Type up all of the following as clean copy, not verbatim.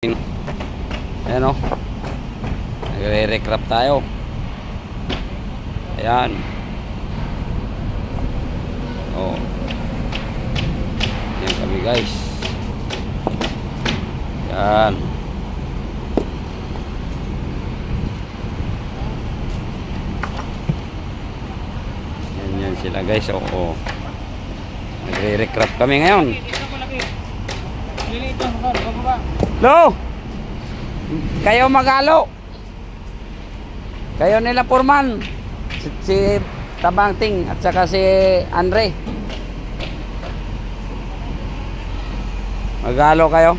Ayan o, nagre-recraft tayo. Ayan. Oh, ayan kami guys. Ayan. Yan sila guys. Oo, nagre-recraft kami ngayon. Lo, kayo magalo. Kayo nila Purman, si Tabangting at saka si Andre. Magalo kayo.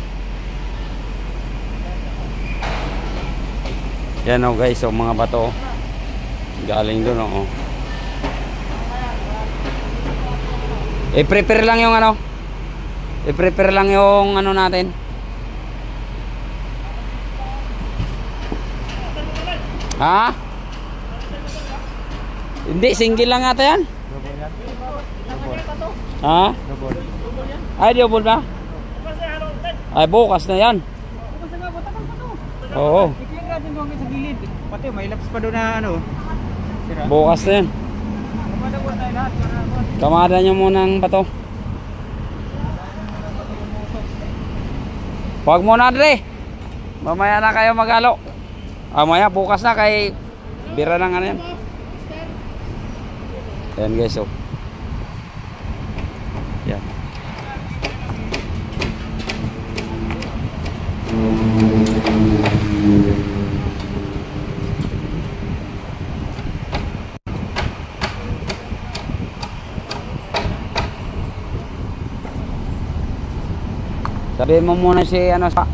Yan o guys, o mga bato galing doon o. I-prepare lang yung ano. I-prepare lang yung ano natin. Ha? Hindi, single lang ata yan. Ha? Ay, double ba? Ay, bukas na yan. Oo. Pati may laps pa doon na ano. Bukas na yan. Kamada nyo muna ng bato. Huwag muna Andre. Mamaya na kayo magalo. Mamaya bukas na kay bira ng ano yan. Ayan guys, oh. Yan. Sabihin mo muna si ano sa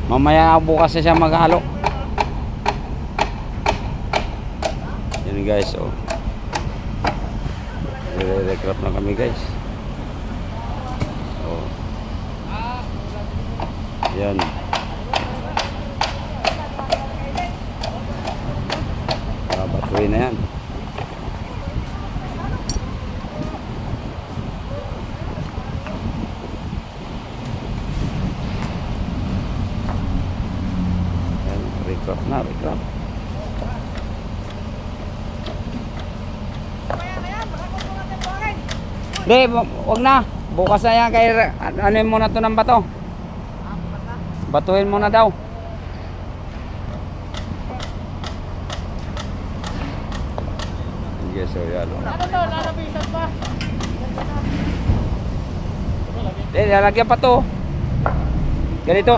mamaya bukas na siya maghalo. Yan guys, oh. Nire-recraft na kami guys. Oh. Yan. Babatuin na yan. Recraft na, recraft. Hindi, wag na. Bukas na yan kay ano muna to ng bato. Batuhin mo na daw. Yes, so yan. Ano to? Lalabisan pa? Hindi, lalagyan pa to. Ganito.